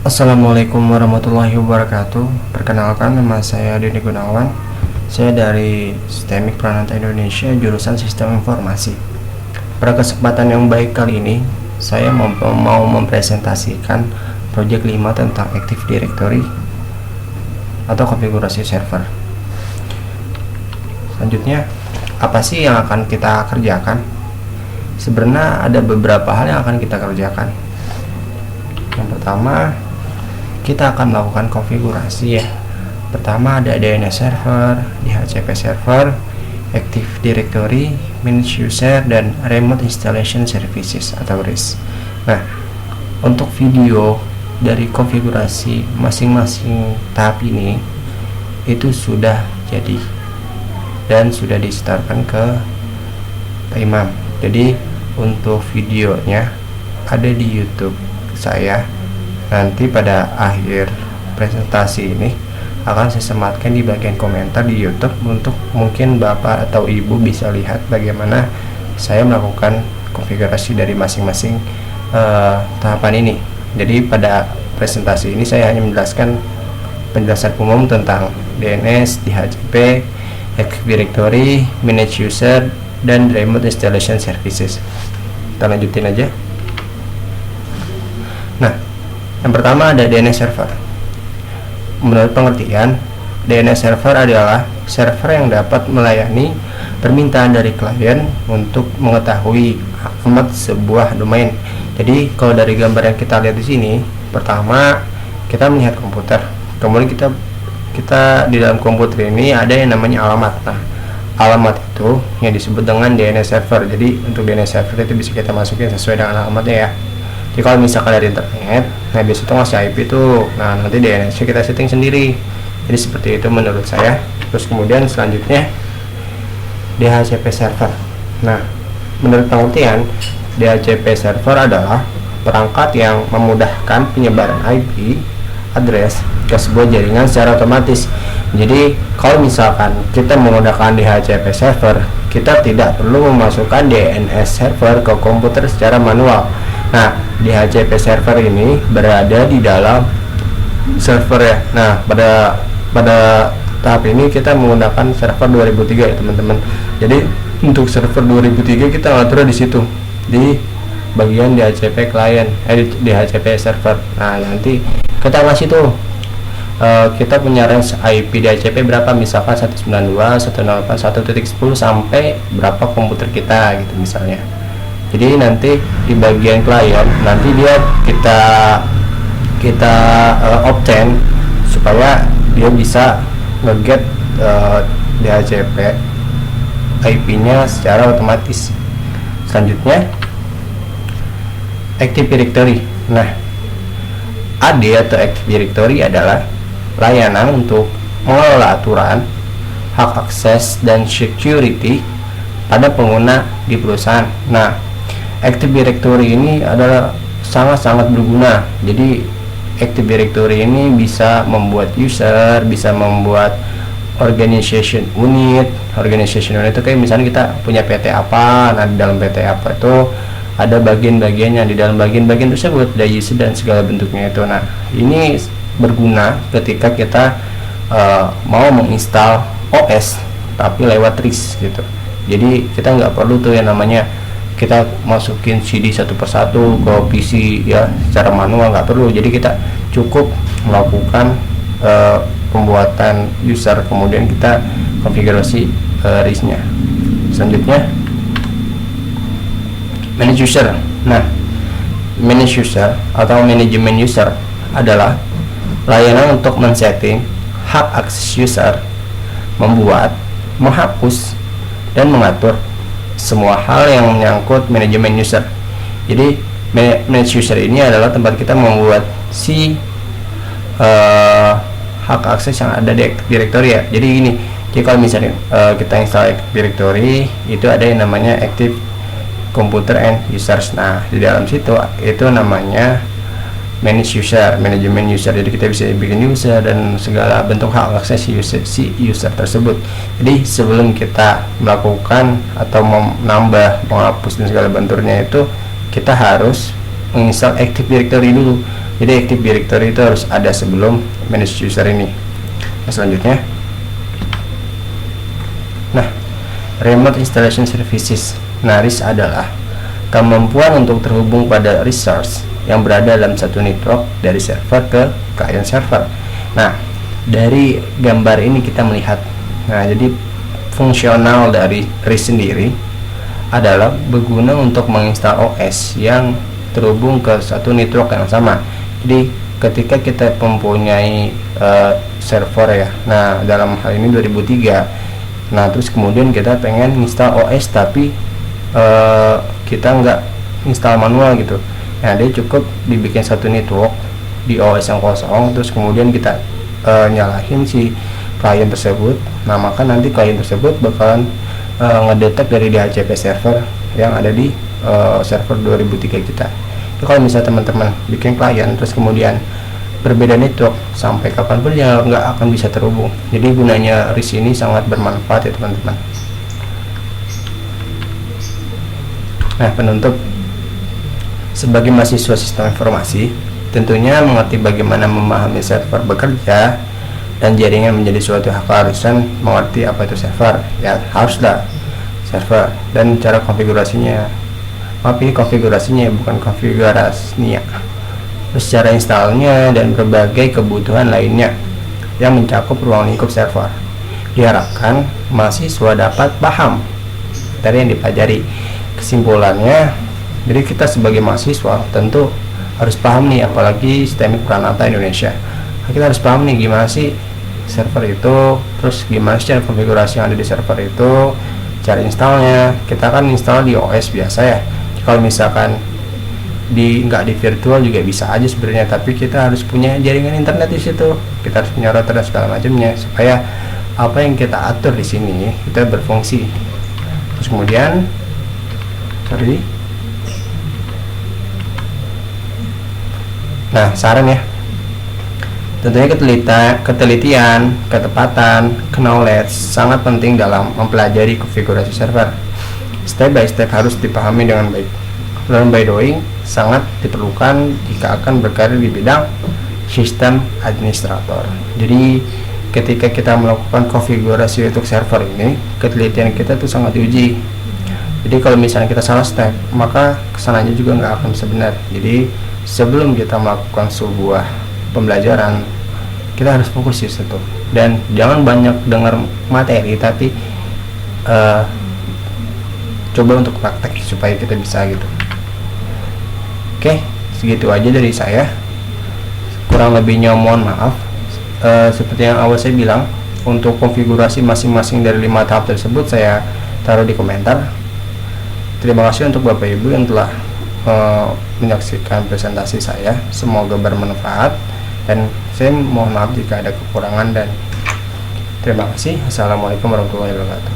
Assalamualaikum warahmatullahi wabarakatuh. Perkenalkan, nama saya Denny Gunawan. Saya dari Sistemik Pranata Indonesia, jurusan Sistem Informasi. Pada kesempatan yang baik kali ini, saya mau mempresentasikan proyek 5 tentang Active Directory atau konfigurasi server. Selanjutnya, apa sih yang akan kita kerjakan? Sebenarnya ada beberapa hal yang akan kita kerjakan. Yang pertama, kita akan melakukan konfigurasi ya. Pertama ada DNS server, DHCP server, Active Directory, Manage User, dan Remote Installation Services atau RIS. Nah, untuk video dari konfigurasi masing-masing tahap ini itu sudah jadi dan sudah disetorkan ke Pak Imam. Jadi untuk videonya ada di YouTube saya. Nanti pada akhir presentasi ini akan saya sematkan di bagian komentar di YouTube untuk mungkin Bapak atau Ibu bisa lihat bagaimana saya melakukan konfigurasi dari masing-masing tahapan ini. Jadi pada presentasi ini saya hanya menjelaskan penjelasan umum tentang DNS, DHCP, Active Directory, Manage User, dan Remote Installation Services. Kita lanjutin aja. Nah, yang pertama ada DNS server. Menurut pengertian, DNS server adalah server yang dapat melayani permintaan dari klien untuk mengetahui alamat sebuah domain. Jadi kalau dari gambar yang kita lihat di sini, pertama kita melihat komputer, kemudian kita di dalam komputer ini ada yang namanya alamat. Nah, alamat itu yang disebut dengan DNS server. Jadi untuk DNS server itu bisa kita masukin sesuai dengan alamatnya ya. Jadi kalau misalkan dari internet, nah biasa itu ngasih IP tuh, nah nanti DNS kita setting sendiri. Jadi seperti itu menurut saya. Terus kemudian selanjutnya DHCP server. Nah, menurut pengertian, DHCP server adalah perangkat yang memudahkan penyebaran IP address ke sebuah jaringan secara otomatis. Jadi kalau misalkan kita menggunakan DHCP server, kita tidak perlu memasukkan DNS server ke komputer secara manual. Nah, DHCP server ini berada di dalam server ya. Nah, pada tahap ini kita menggunakan server 2003 ya teman-teman. Jadi untuk server 2003 kita ngatur di situ di bagian DHCP client, DHCP server. Nah, nanti kita ngasih tuh kita punya range IP DHCP berapa, misalkan 192.168.1.10 sampai berapa komputer kita gitu misalnya. Jadi nanti di bagian klien nanti dia kita obtain supaya dia bisa nge-get DHCP IP-nya secara otomatis. Selanjutnya Active Directory. Nah, AD atau Active Directory adalah layanan untuk mengelola aturan, hak akses, dan security pada pengguna di perusahaan. Nah, Active Directory ini adalah sangat-sangat berguna. Jadi Active Directory ini bisa membuat user, bisa membuat organization unit. Organization unit itu kayak misalnya kita punya PT apa, nah di dalam PT apa itu ada bagian-bagiannya, di dalam bagian-bagian tersebut ada user dan segala bentuknya itu. Nah, ini berguna ketika kita mau menginstal OS tapi lewat RIS gitu. Jadi kita nggak perlu tuh yang namanya kita masukin CD satu persatu ke PC ya secara manual, nggak perlu. Jadi kita cukup melakukan pembuatan user, kemudian kita konfigurasi RIS-nya. Selanjutnya Manage User. Nah, Manage User atau manajemen user adalah layanan untuk men-setting hak akses user, membuat, menghapus, dan mengatur semua hal yang menyangkut manajemen user. Jadi manage user ini adalah tempat kita membuat si hak akses yang ada di Active Directory ya. Jadi gini, jadi kalau misalnya kita install Active Directory, itu ada yang namanya Active Computer and Users. Nah, di dalam situ itu namanya manage user, manajemen user. Jadi kita bisa bikin user dan segala bentuk hak akses si user tersebut. Jadi sebelum kita melakukan atau menambah, menghapus dan segala bentuknya itu, kita harus menginstal Active Directory dulu. Jadi Active Directory itu harus ada sebelum manage user ini. Nah, selanjutnya, Remote Installation Services. Nah, RIS adalah kemampuan untuk terhubung pada resource yang berada dalam satu network dari server ke client server. Nah, dari gambar ini kita melihat, nah jadi fungsional dari RIS sendiri adalah berguna untuk menginstal OS yang terhubung ke satu network yang sama. Jadi ketika kita mempunyai server ya, nah dalam hal ini 2003, nah terus kemudian kita pengen install OS tapi kita nggak install manual gitu, nah dia cukup dibikin satu network di OS yang kosong, terus kemudian kita nyalahin si klien tersebut. Nah maka nanti klien tersebut bakalan ngedetek dari DHCP server yang ada di server 2003 kita. Jadi kalau misalnya teman-teman bikin klien terus kemudian berbeda network, sampai kapanpun ya nggak akan bisa terhubung. Jadi gunanya RIS ini sangat bermanfaat ya teman-teman. Nah, penutup, sebagai mahasiswa sistem informasi, tentunya mengerti bagaimana memahami server bekerja dan jaringan menjadi suatu hak keharusan mengerti apa itu server. Ya haruslah server dan cara konfigurasinya. Maaf, ini konfigurasinya bukan konfigurasinya. Terus cara installnya dan berbagai kebutuhan lainnya yang mencakup ruang lingkup server. Diharapkan mahasiswa dapat paham dari yang dipelajari. Kesimpulannya, jadi kita sebagai mahasiswa tentu harus paham nih, apalagi Sistemik Pranata Indonesia. Kita harus paham nih gimana sih server itu, terus gimana sih cara konfigurasi yang ada di server itu, cara installnya. Kita kan install di OS biasa ya. Kalau misalkan nggak di virtual juga bisa aja sebenarnya, tapi kita harus punya jaringan internet di situ, kita harus punya router dan segala macamnya supaya apa yang kita atur di sini kita berfungsi. Terus kemudian saran ya, tentunya ketelitian, ketepatan, knowledge sangat penting dalam mempelajari konfigurasi server. Step by step harus dipahami dengan baik. Learn by doing sangat diperlukan jika akan berkarir di bidang sistem administrator. Jadi ketika kita melakukan konfigurasi untuk server ini, ketelitian kita tuh sangat diuji. Jadi kalau misalnya kita salah step, maka kesananya juga nggak akan bisa benar. Jadi sebelum kita melakukan sebuah pembelajaran, kita harus fokus di situ dan jangan banyak dengar materi, tapi coba untuk praktek supaya kita bisa gitu. Oke, segitu aja dari saya. Kurang lebihnya mohon maaf. Seperti yang awal saya bilang, untuk konfigurasi masing-masing dari 5 tahap tersebut saya taruh di komentar. Terima kasih untuk Bapak Ibu yang telah menyaksikan presentasi saya. Semoga bermanfaat dan saya mohon maaf jika ada kekurangan, dan terima kasih. Assalamualaikum warahmatullahi wabarakatuh.